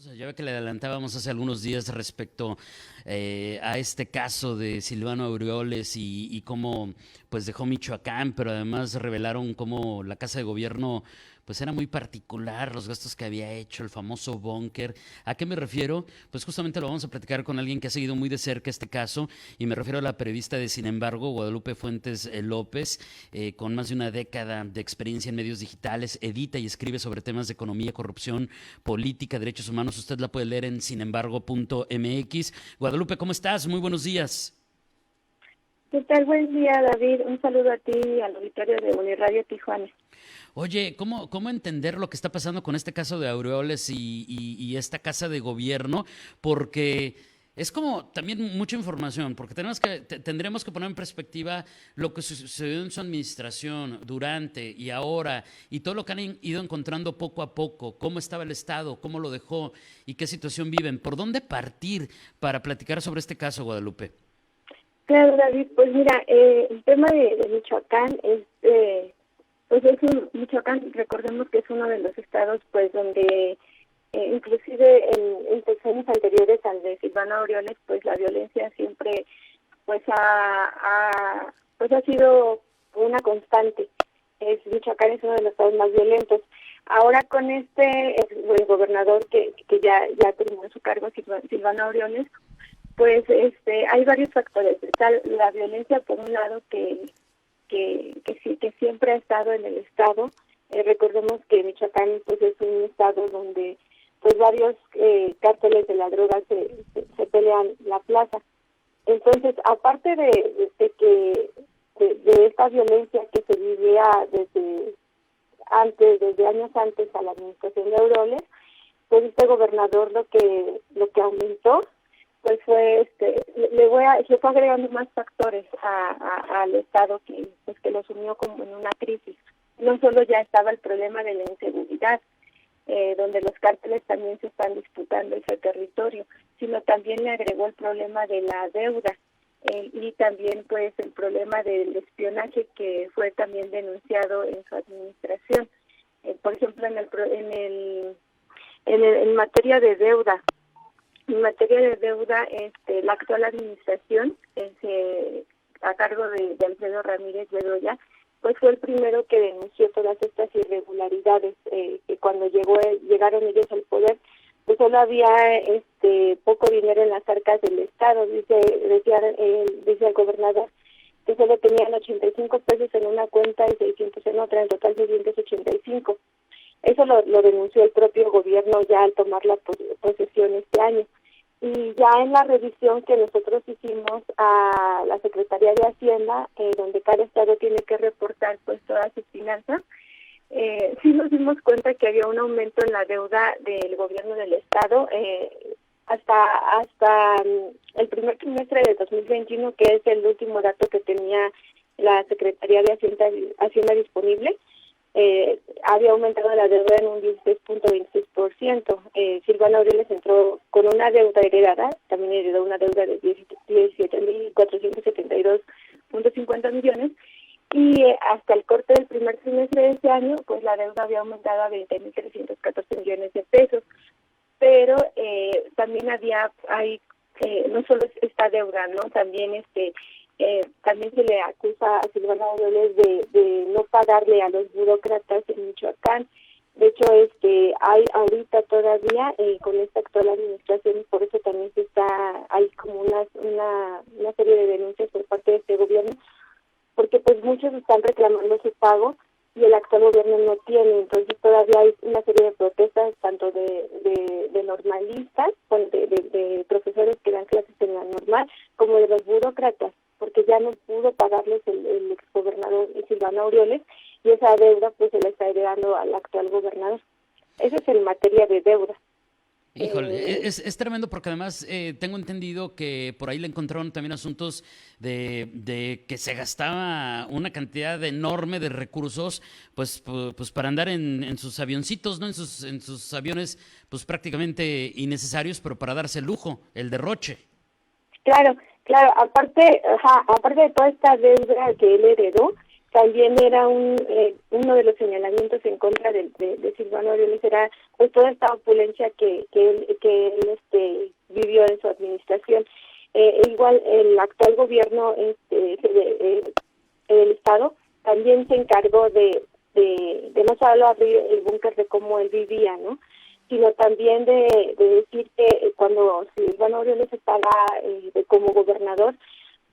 O sea, ya ve que le adelantábamos hace algunos días respecto a este caso de Silvano Aureoles y cómo pues dejó Michoacán, pero además revelaron cómo la Casa de Gobierno pues era muy particular, los gastos que había hecho, el famoso búnker. ¿A qué me refiero? Pues justamente lo vamos a platicar con alguien que ha seguido muy de cerca este caso y me refiero a la periodista de Sin embargo, Guadalupe Fuentes López, con más de una década de experiencia en medios digitales, edita y escribe sobre temas de economía, corrupción, política, derechos humanos. Usted la puede leer en sinembargo.mx. Guadalupe, ¿cómo estás? Muy buenos días. ¿Qué tal? Buen día, David. Un saludo a ti y al auditorio de Uniradio Tijuana. Oye, ¿cómo entender lo que está pasando con este caso de Aureoles y esta casa de gobierno? Porque es como también mucha información, porque tendremos que poner en perspectiva lo que sucedió en su administración durante y ahora, y todo lo que han ido encontrando poco a poco, cómo estaba el Estado, cómo lo dejó y qué situación viven. ¿Por dónde partir para platicar sobre este caso, Guadalupe? Claro, David. Pues mira, el tema de Michoacán pues es Michoacán, recordemos que es uno de los estados pues donde inclusive en sexenios anteriores al de Silvano Aureoles, pues la violencia siempre pues ha sido una constante. Michoacán es uno de los estados más violentos. Ahora con el gobernador que ya terminó su cargo, Silvano Aureoles, pues hay varios factores. Está la violencia por un lado que siempre ha estado en el estado. Recordemos que Michoacán pues es un estado donde pues varios cárteles de la droga se pelean la plaza. Entonces, aparte de esta violencia que se vivía desde años antes a la administración de Aureoles, pues este gobernador lo que aumentó pues fue se fue agregando más factores al estado que lo sumió como en una crisis. No solo ya estaba el problema de la inseguridad, donde los cárteles también se están disputando ese territorio, sino también le agregó el problema de la deuda y también pues el problema del espionaje que fue también denunciado en su administración. Por ejemplo, en materia de deuda. En materia de deuda, la actual administración, a cargo de Alfredo Ramírez Bedoya, pues fue el primero que denunció todas estas irregularidades, que cuando llegaron ellos al poder, pues solo había poco dinero en las arcas del Estado, dice el gobernador, que solo tenían 85 pesos en una cuenta y 600 en otra, en total 685. Eso lo denunció el propio gobierno ya al tomar la posesión este año. Y ya en la revisión que nosotros hicimos a la Secretaría de Hacienda, donde cada estado tiene que reportar pues todas sus finanzas, sí nos dimos cuenta que había un aumento en la deuda del gobierno del estado hasta el primer trimestre de 2021, que es el último dato que tenía la Secretaría de Hacienda disponible. Había aumentado la deuda en un 16.26%. Silvano Aureoles entró con una deuda heredada, también heredó una deuda de 17.472.50 millones, y hasta el corte del primer trimestre de este año, pues la deuda había aumentado a 20.314 millones de pesos. Pero también no solo esta deuda, ¿no? También se le acusa a Silvano Aureoles de no pagarle a los burócratas en Michoacán. De hecho, hay ahorita todavía con esta actual administración, y por eso también hay como una serie de denuncias por parte de este gobierno, porque pues muchos están reclamando su pago y el actual gobierno no tiene. Entonces todavía hay una serie de protestas, tanto de normalistas, de profesores que dan clases en la normal, como de los burócratas, porque ya no pudo pagarles el exgobernador Silvano Aureoles, y esa deuda pues se la está heredando al actual gobernador. Eso es en materia de deuda. Híjole, es tremendo porque además tengo entendido que por ahí le encontraron también asuntos de que se gastaba una cantidad enorme de recursos pues para andar en sus avioncitos, ¿no? En sus aviones pues prácticamente innecesarios, pero para darse el lujo, el derroche. Claro, aparte de toda esta deuda que él heredó, también era uno de los señalamientos en contra de Silvano Aureoles era pues toda esta opulencia que él vivió en su administración. Igual el actual gobierno el Estado también se encargó de no solo abrir el búnker de cómo él vivía, ¿no?, sino también de decir que cuando Silvano Aureoles estaba como gobernador,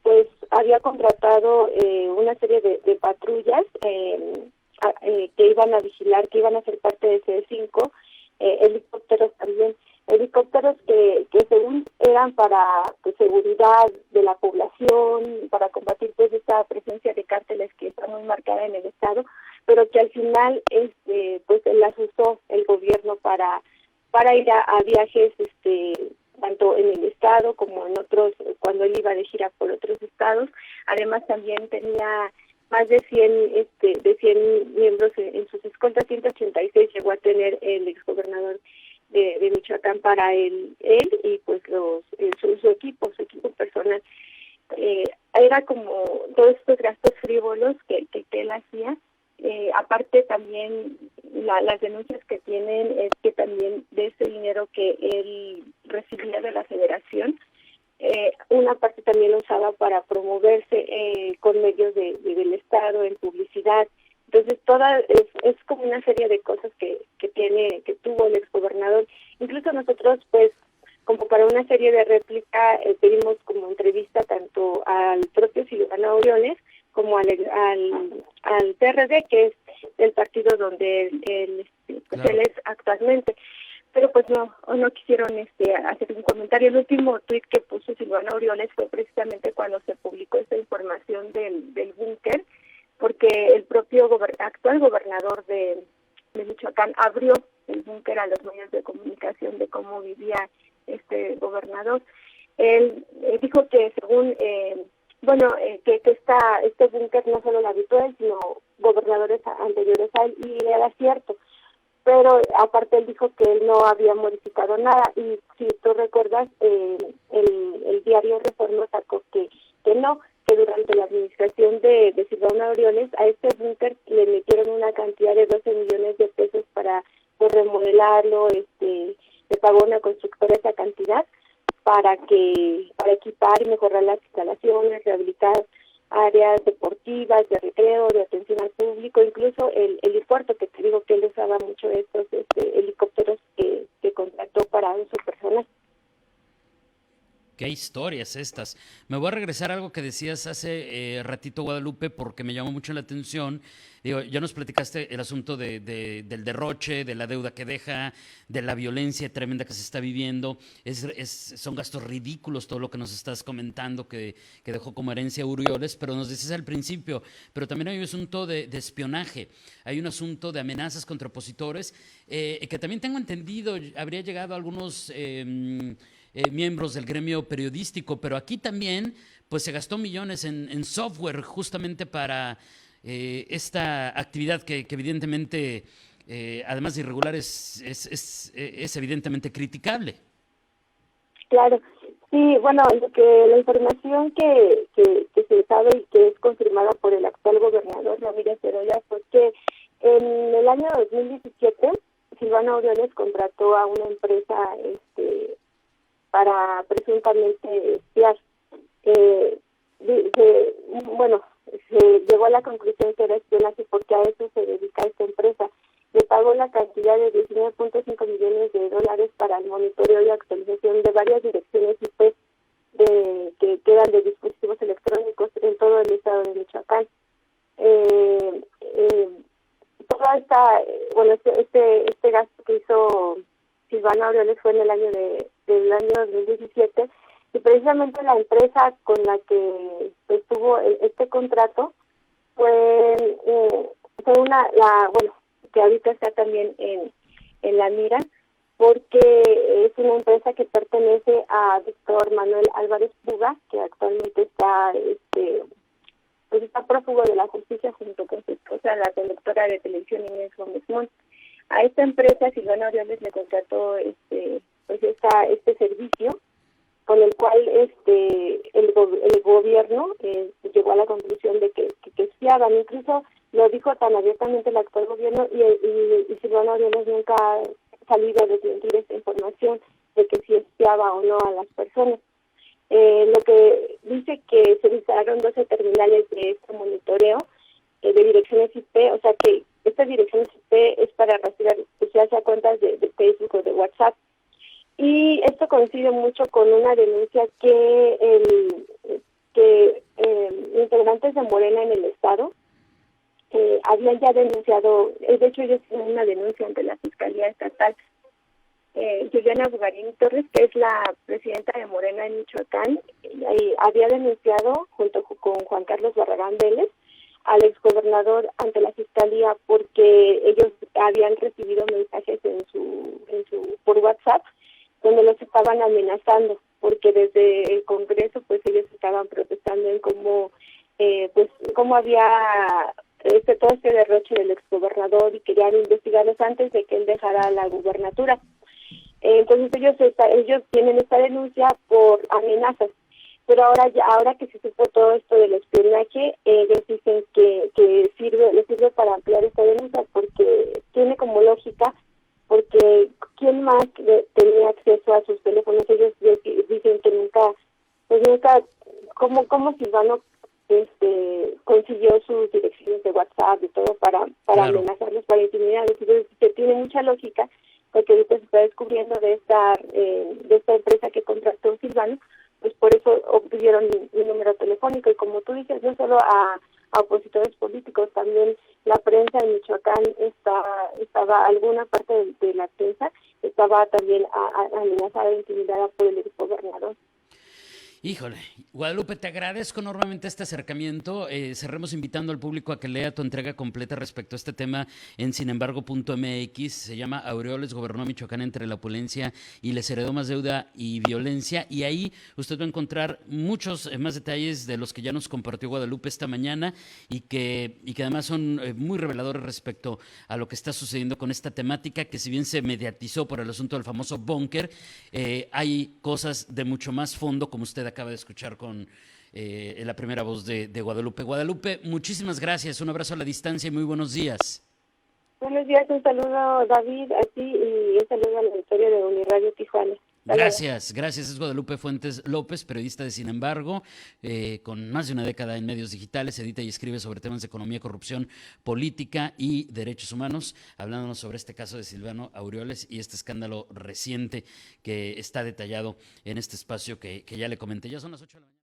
pues había contratado una serie de patrullas que iban a vigilar, que iban a ser parte de C5, helicópteros también, helicópteros que según eran para pues, seguridad de la población, para combatir pues esta presencia de cárteles que está muy marcada en el estado, pero que al final pues las usó el gobierno para ir a viajes tanto en el estado como en otros, cuando él iba de gira por otros estados. Además también tenía más de 100 miembros en sus escoltas. 186 llegó a tener el exgobernador de Michoacán para él y pues su equipo personal. Era como todos estos gastos frívolos que él hacía. Aparte también las denuncias que tienen es que también de ese dinero que él recibía de la federación, una parte también lo usaba para promoverse con medios del Estado, en publicidad. Entonces es como una serie de cosas que tuvo el exgobernador. Incluso nosotros pues como para una serie de réplica pedimos como entrevista tanto al propio Silvano Aureoles como al PRD, que es el partido donde él es actualmente. Pero pues no quisieron hacer un comentario. El último tuit que puso Silvano Aureoles fue precisamente cuando se publicó esta información del búnker, porque el propio actual gobernador de Michoacán abrió el búnker a los medios de comunicación de cómo vivía este gobernador. Él dijo que según que este búnker no solo lo habitó él, sino gobernadores anteriores a él, y era cierto. Pero aparte él dijo que él no había modificado nada, y si tú recuerdas, el diario Reforma sacó que no, que durante la administración de Silvano Aureoles a este búnker le metieron una cantidad de 12 millones de pesos para pues, remodelarlo, le pagó una constructora esa cantidad para equipar y mejorar las instalaciones, rehabilitar áreas deportivas, de recreo, de atención al público, incluso el helipuerto, que te digo que él usaba mucho de estos helicópteros que contrató para uso personal. Qué historias estas. Me voy a regresar a algo que decías hace ratito, Guadalupe, porque me llamó mucho la atención. Digo, ya nos platicaste el asunto del derroche, de la deuda que deja, de la violencia tremenda que se está viviendo. Son gastos ridículos todo lo que nos estás comentando que dejó como herencia Aureoles, pero nos decías al principio, pero también hay un asunto de espionaje, hay un asunto de amenazas contra opositores, que también tengo entendido, habría llegado a algunos miembros del gremio periodístico, pero aquí también pues se gastó millones en software justamente para esta actividad que evidentemente, además de irregular, es evidentemente criticable. Claro, sí, bueno, la información que se sabe y que es confirmada por el actual gobernador Ramírez Bedoya fue que en el año 2017 Silvano Aureoles contrató a una empresa para presuntamente espiar. Se llegó a la conclusión que era espionaje porque a eso se dedica esta empresa. Le pagó la cantidad de 19.5 millones de dólares para el monitoreo y actualización de varias direcciones IP que quedan de dispositivos electrónicos en todo el estado de Michoacán. Toda esta, este gasto que hizo Silvano Aureoles fue en el año del año 2017, y precisamente la empresa con la que tuvo este contrato fue que ahorita está también en la mira, porque es una empresa que pertenece a Víctor Manuel Álvarez Puga, que actualmente está prófugo de la justicia junto con su esposa, la conductora de televisión Inés Gómez Mont. A esta empresa Silvano Aureoles le contrató este servicio, con el cual el gobierno llegó a la conclusión de que espiaban. Incluso lo dijo tan abiertamente el actual gobierno y Silvano Aureoles nunca ha salido a desmentir esta información de que si espiaba o no a las personas. Lo que dice que se instalaron 12 terminales de este monitoreo de direcciones IP, o sea que estas direcciones IP es para rastrear pues, ya sea cuentas de Facebook o de WhatsApp. Y esto coincide mucho con una denuncia que integrantes de Morena en el Estado habían ya denunciado, de hecho ellos tienen una denuncia ante la Fiscalía Estatal. Juliana Bugarín Torres, que es la presidenta de Morena en Michoacán, había denunciado junto con Juan Carlos Barragán Vélez al exgobernador ante la Fiscalía porque ellos habían recibido mensajes por WhatsApp donde los estaban amenazando, porque desde el Congreso pues ellos estaban protestando en cómo había todo este derroche del exgobernador y querían investigarlos antes de que él dejara la gubernatura. Entonces ellos tienen esta denuncia por amenazas, pero ahora que se supo todo esto del espionaje, ellos dicen que les sirve para ampliar esta denuncia porque tiene como lógica, porque ¿quién más tenía acceso a sus teléfonos? Ellos dicen que nunca, ¿cómo Silvano consiguió sus direcciones de WhatsApp y todo para Claro. amenazarlos, para intimidarlos? Entonces que tiene mucha lógica, porque ahorita se está descubriendo de esta empresa que contrató Silvano, pues por eso obtuvieron mi número telefónico. Y como tú dices, no solo a opositores políticos, también la prensa en Michoacán estaba alguna parte de la prensa estaba también amenazada e intimidada por el exgobernador. Híjole, Guadalupe, te agradezco enormemente este acercamiento. Cerremos invitando al público a que lea tu entrega completa respecto a este tema en sinembargo.mx. Se llama Aureoles gobernó Michoacán entre la opulencia y les heredó más deuda y violencia. Y ahí usted va a encontrar muchos más detalles de los que ya nos compartió Guadalupe esta mañana y que además son muy reveladores respecto a lo que está sucediendo con esta temática, que si bien se mediatizó por el asunto del famoso búnker, hay cosas de mucho más fondo, como usted acaba de escuchar con la primera voz de Guadalupe. Guadalupe, muchísimas gracias, un abrazo a la distancia y muy buenos días. Buenos días, un saludo David, a ti y un saludo al auditorio de Uniradio Tijuana. Gracias, es Guadalupe Fuentes López, periodista de Sin embargo, con más de una década en medios digitales, edita y escribe sobre temas de economía, corrupción, política y derechos humanos, hablándonos sobre este caso de Silvano Aureoles y este escándalo reciente que está detallado en este espacio que ya le comenté. Ya son las 8 de la mañana.